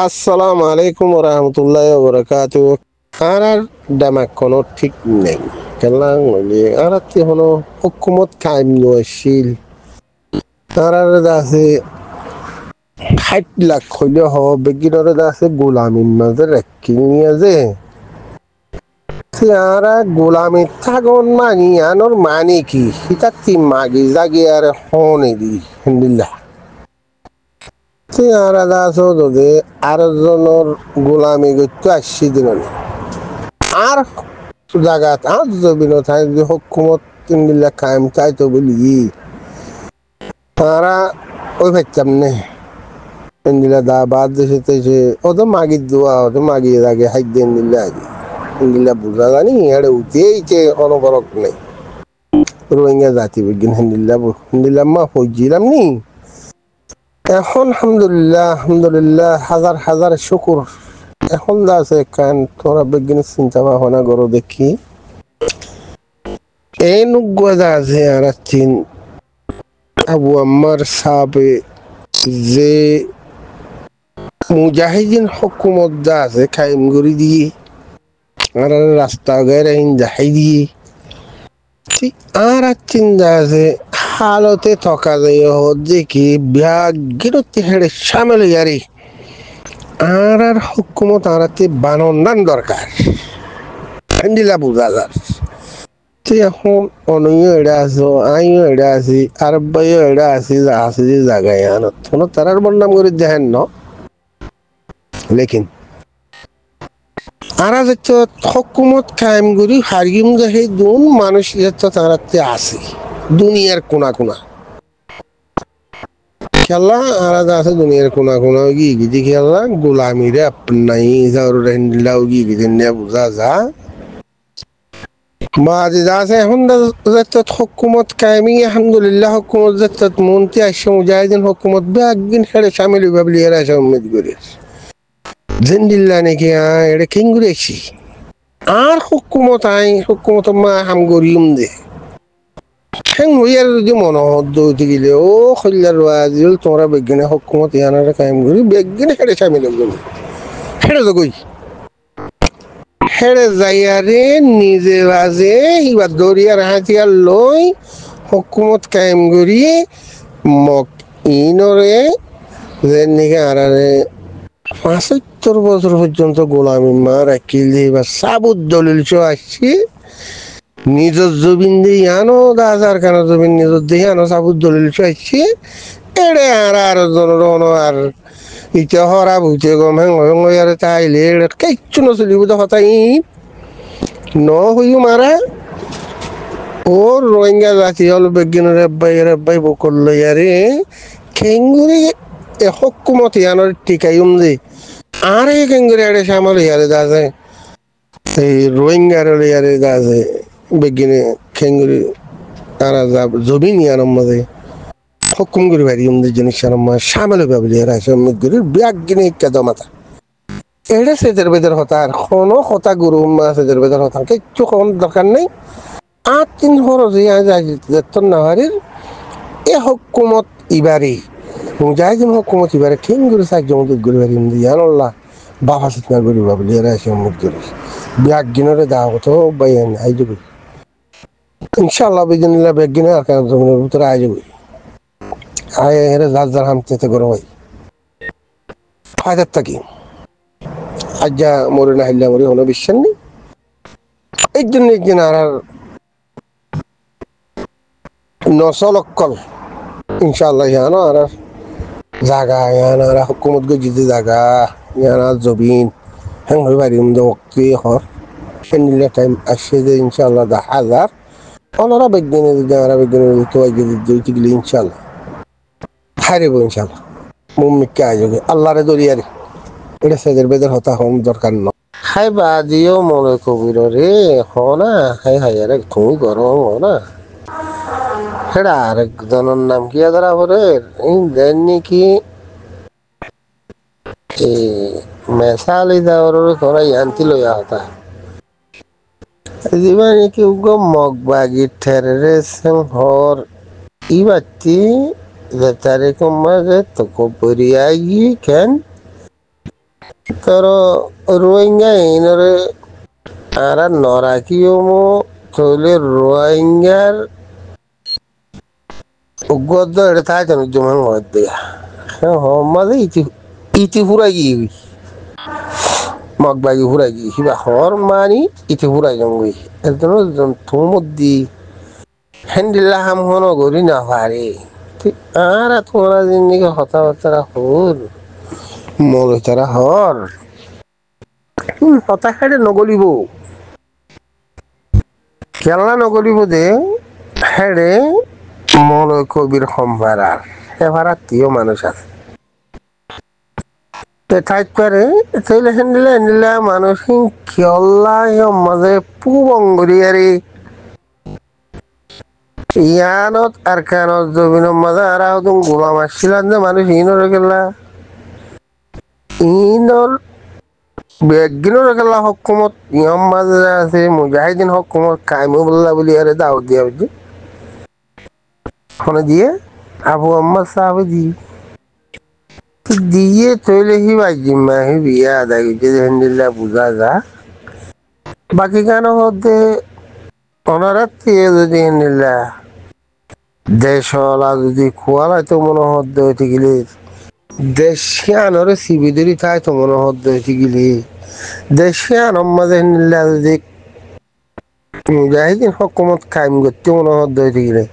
আসসালামু আলাইকুম রহমতুল্লাহ বরকাত। আর ডামাক কোনো ঠিক নেই কেলাং আর হলো হুকুমত কায়েম নছিল আর আছে 60 লাখ হইলে হ বেগিনরে আছে গোলামির মাঝে রেখি নিয়ে যে আর গোলামি থাগন মানি আনর মানে কি হিতা মাগি জাগি আর হনে দি হিন্দিল্লা আর আছো যদি আর জনের গোলামি করতে আসছি দিন আর জায়গাত আর জবিন থাই যদি হকুমত তিনবিল্লা কায়েম চাই তো বলি তারা ওই ভাবতাম নে ইন্দিলা দা বাদ দেশে তেছে ওতো মাগি দোয়া ওতো মাগি লাগে হাইক দিয়ে ইন্দিল্লা আগে ইন্দিল্লা বুঝা জানি এড়ে উঠেইছে অনবরক নেই রোহিঙ্গা জাতি বিজ্ঞান হিন্দিল্লা মা হইছিলাম নি এখন আলহামদুলিল্লাহ হাজার হাজার শুকুর এখন যা আছে কান তোরা বিজ্ঞানের চিন্তা ভাবনা করো দেখি এই নুগুয়া যা আছে আর চিন আবু আম্মার সাহাবে যে মুজাহিদিন হুকুমত যা আছে কায়েম করে দিয়ে আর রাস্তা গায়ে যাহাই দিয়ে ঠিক আর চিন্তা আছে হালতে থকা যায় হচ্ছে কি বিয়াগিরতে হেড়ে সামিল ইয়ারি আর হুকুমত আরাতে বানন্দান দরকার দিলা বুঝা যার এখন অনইও এড়া আছো আইও এড়া আছি আর বাইও এড়া আছি যা আছে যে জায়গায় আনো কোনো তারার বদনাম করে দেখেন ন লেকিন আরা যেত হুকুমত কায়েম করি হারিম যে সেই দুন মানুষ যেত তারাতে আছে দুনিয়ার কোনা কোনা খেলা আলাদা আছে দুনিয়ার কোনা কোনা গিয়ে গিয়ে খেলা গোলামিরে আপনাই যাও গিয়ে গিয়ে বুঝা যা মাঝে যা আছে এখন হুকুমত কায়েমি আলহামদুলিল্লাহ হুকুমত যেত মন্ত্রী আসছে মুজাহিদিন হুকুমত একদিন হেড়ে সামিল ভাবলি এরা এসে উম্মেদ করে জিন্দিল্লা নাকি এটা কিং করেছি আর হুকুমত হুকুমত মা হাম গরিম দে হ্যাং হইয়ার যদি মনোহর দৌড়তে গেলে ও হল্লার আজিল তোমরা বিজ্ঞানে হুকুমত ইয়ানারে কায়েম করি বিজ্ঞানে হেড়ে সামিল হেড়ে তো কই হেড়ে যাইয়ারে নিজে বাজে এবার দরিয়ার হাতিয়ার লই হুকুমত কায়েম করি মক ইনরে যে নিকে আরারে 75 বছর পর্যন্ত গোলামি মা রাখিল এবার সাবুত দলিল চো আসছি নিজের জমিন দিয়ে আনো দাজার কেন জমিন নিজের দিয়ে আনো সাবুত দলিল চো আসছি এড়ে আর জনরণ আর ইটা হরা ভুতে গম হ্যাঁ তাইলে কিচ্ছু নচলিব তো হতাই ন হইও মারা ওর রোহিঙ্গা জাতি হল বিজ্ঞানের রেব্বাই বকল লইয়ারে খেঙ্গুরি এ হকুমত ইয়ানোর টিকাইম যে আর এই খেঙ্গুরি আড়ে সামাল ইয়ারে যা যায় এই রোহিঙ্গার ইয়ারে যা যায় বিজ্ঞানে খেঙ্গুরি তারা যা জমিন ইয়ানোর মাঝে হুকুম করে বাড়ি জিনিস সামিল ভাবলি এরা সমিগুলির বিজ্ঞানী কেদমাতা এটা সেদের বেদের হতা আর কোনো কথা গুরু সেদের বেদের হতা কিচ্ছু কোন দরকার নেই 8 দিন খরচ নাহারির এ হুকুমত ইবারি মুজাহিদিন হুকুমত ইবারে কিং করে সাক জমদুত করে বাড়ি ইয়ানুল্লাহ বাবা সিতনা করে ভাবলি এরা সমিগুলি বিজ্ঞানীরে দাওয়াত বাইন আইজবি ইনশাআল্লাহ বিজনিল্লাহ বিজ্ঞানী আর কাজ জমিনের ভিতরে আইজবি আয় এরা যার হামতে করো ভাই ফায়দার থাকি আজ যা মরে না হাইল্লা মরে হলো বিশ্বাস নেই এই জন্য একদিন আর 900 লক্ষ ইনশাআল্লাহ ইয়ানো আর জাগা ইয়ান আর হুকুমত গজিতে জাগা ইয়ান আর জবিন হ্যাং হয়ে বাড়ি ওক্তি হর সেনিলে টাইম আসছে যে ইনশাআল্লাহ 10,000 ওনারা বিজ্ঞানী তো দিতে গেলে ইনশাআল্লাহ হারিব ইনশাআল্লাহ মুমিককে আয়োগে আল্লাহরে দরিয়ারে এটা সেদের বেদের হতা হম দরকার ন হাই বাদিও মনে কবির রে হ না হাই হাই আরে তুমি গরম হ না সেটা আরেকজনের নাম কি আদারা ভরে দেন নাকি মেসালি যাওয়ার তোরা ইয়ান্তি লইয়া হতা যিবা নাকি উগো মগ বাগি ঠেরে হর ইবাতি যে তারিখ মাঝে তো কবরিয়াই কেন তোর রোহিঙ্গা ইনরে আর নরাকিও মো তৈলে রোহিঙ্গার উগ্গদ এটা তাই তো জমান মধ্যে হ্যাঁ মাঝে ইতি ইতি ফুরাই গিয়ে মগবাগি ফুরাই গিয়ে কিবা হর মানি ইতি ফুরাই জঙ্গি একজন থুমুদ্দি হ্যান্ডিল্লা হাম হনো গরি না পারে আর তোমরা জিন্দিগি কথাবার্তা হল মল তারা হর হতা হেডে নগলিব কেলা নগলিব দে হেডে মল কবির সম্ভারার এভারার তিও মানুষ আছে ঠাইত পারে তৈলে হেন্দিলা হেন্দিলা মানুষ খেলা মাঝে পুবঙ্গরিয়ারি ইয়ানত আর কানত জমিনের মাঝে আর আহতম গোলাম আসছিলেন যে মানুষ ইনর গেলা ইনর বেগিনর গেলা হকুমত ইয়ম মাঝে আছে মুজাহিদিন হকুমত কাইমুল্লাহ বলি আরে দাও দিয়া বুঝি ফোনে দিয়ে আবু আম্মদ সাহেব দিয়ে তৈলে হি জিম্মা হি বিয়া আদায় করছে হেন্দিল্লা বুঝা যা বাকি কেন হতে ওনারা যদি হেন্দিল্লা দেশলা যদি খোয়ালাই তো মনে হদ্দ হইতে গেলে দেশিয়ানরে সিবিদেরি তাই তো মনে হদ্দ হইতে গেলে দেশিয়ান মাঝে নিলা যদি মুজাহিদিন হকুমত কায়েম করতে মনে হদ্দ হইতে গেলে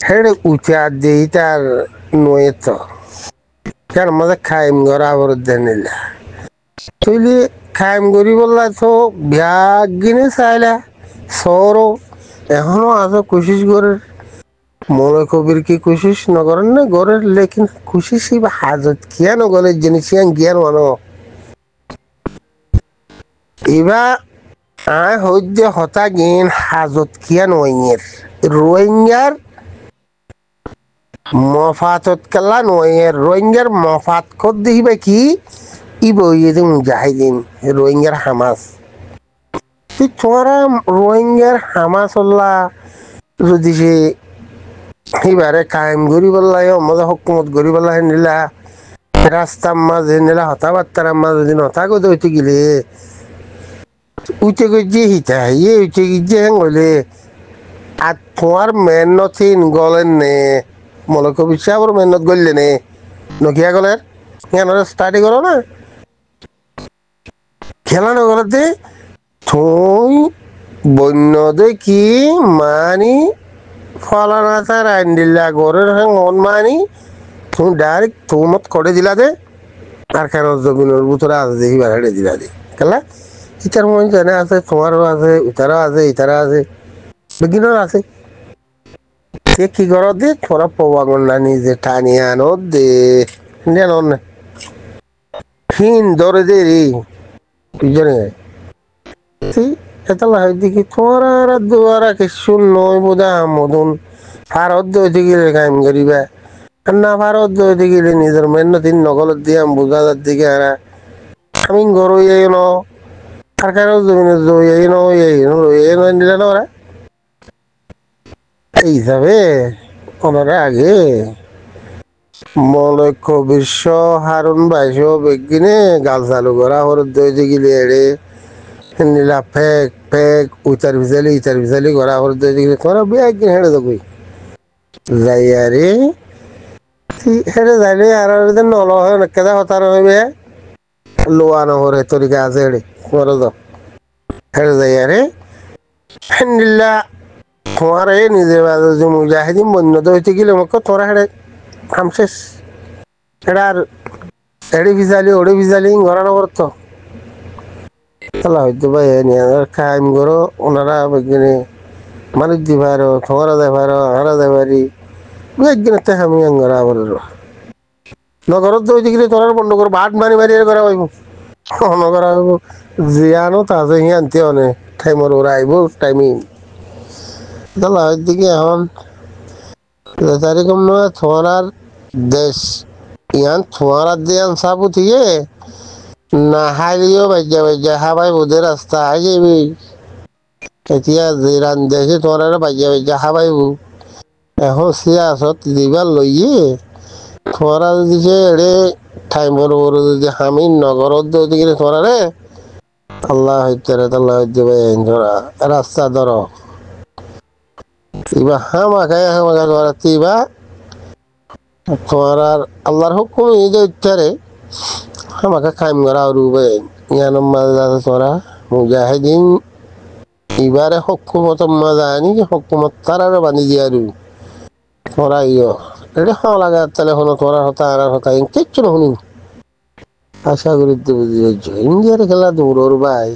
হেড়ে উঠা দেই তার নয়ে তো কেন মাঝে কায়েম করা আবার নিলা তুইলি কায়েম করি বললা তো ব্যাগ গিনে চাইলা সরো এখনো আছে কোশিশ করে মনে কবির কি কোশিশ নগরেন না গরের লেকিন কোশিশ বা হাজত কিয়া নগরের জিনিস জ্ঞান মানো এবার আয় হইতে হতা গেন হাজত কিয়া নয়ের রোহিঙ্গার মফাতত কালা নয়ের রোহিঙ্গার মফাত কর দেখিবা কি ই বইয়ে যে মুজাহিদিন রোহিঙ্গার হামাস তুই তোরা রোহিঙ্গার হামাস যদি সে এইবারে কায়েম করি পেলাই মজা হকুমত করি পেলাই নিলা রাস্তার মাঝে নিলা হতাবার্তার মাঝে যদি নথা করে উঠে গেলে উঠে গিয়ে হিতা ইয়ে উঠে গিয়ে হেং হইলে আর তোমার মেহনত গলেন নে মলক বিশ্বাবর মেহনত গললে নে নকিয়া গলের কেন স্টাডি করো না খেলা নগলতে তুই বন্য দেখি মানি ফলানা তার আইন্দিল্লা গরের মন মানি তুমি ডাইরেক্ট তোমাত করে দিলা দে আর কেন জমিনের ভিতরে আছে দেখি হেঁটে দিলা দে কেলা ইটার মন জানে আছে তোমারও আছে ইটারও আছে ইটারা আছে বেগিনের আছে সে কি কর দে তোরা পবাগন না নিজে টানিয়ে আনো দে জান হিন ধরে দে রে তুই জানে এটা দেখি তোরা দুয়ারা কিছু নয় বোধা মদন ভারত দইতে গেলে কাম করিবা না ভারত দইতে গেলে নিজের মেহনতিন নগলত দিয়ে বোঝা যার দিকে হারা আমি গরু ন আর কারো জমিনে নিলে না ওরা এই হিসাবে ওনারা আগে মলক্ষ বিশ্ব হারুন বাইশ বেগিনে গাল চালু করা হরত দইতে গেলে এড়ে নীলা ফেক ফেক ইটার ভিজালি করা হরত দইতে গেলে তোরা বেগিন হেঁটে যাবি যাই আরে হেঁটে যাইলে আর নল হয় কেদা হতার হইবে লোয়া নহরে তরিকা আছে হেঁটে করে যাও হেঁটে যাই আরে নিল্লা তোমার এই নিজে মুজাহিদিন বন্যত হইতে গেলে আমাকে তোরা হেঁটে হাম শেষ এটা আর এড়ে ভিজালি ওড়ে ভিজালি ঘরা নগর তো তাহলে হয়তো ভাই কায়েম করো ওনারা বেগিনে মানুষ দি পারো তোমরা দেয় পারো আমরা দেয় পারি একদিন আমি ঘরা আবার নগরত দইতে গেলে তোরার বন্ধ করো ভাট মারি মারি করা হইব নগরা হইব জিয়ানো তাজে হি আনতে অনে টাইমর ওরা আইব টাইমিং তাহলে হয়তো কি এখন তারিখম নয় তোমার দেশ ইয়ান তোমার দিয়ান সাবু থিয়ে না হারিও বাজ্যা বাজ্যা হাবাই বোধে রাস্তা আই যাবি এতিয়া জিরান দেশে তোমার বাজ্যা বাজ্যা হাবাইব এখন সিয়াসত দিবার লইয়ে তোমারা যদি এড়ে ঠাই বড় বড় যদি হামিন নগর দিকে তোরা রে আল্লাহ হইতে রে আল্লাহ হইতে তোরা রাস্তা ধর ইবা হামাকা তোরা তিবা তোমার আর আল্লাহর হুকুম এই যে ইচ্ছারে আমাকে কায়েম করা রুবে ইয়ানম মাঝে তোরা মুজাহিদিন এবারে হকুমত মজা আনি যে হকুমত তারারে বান্ধি দিয়া রু তোরা ইয় এটা হাওয়া লাগা তাহলে হলো তোরা হতা আর হতা কিচ্ছু না শুনি আশা করি তো বুঝি ইন্ডিয়ার খেলা দৌড়র ভাই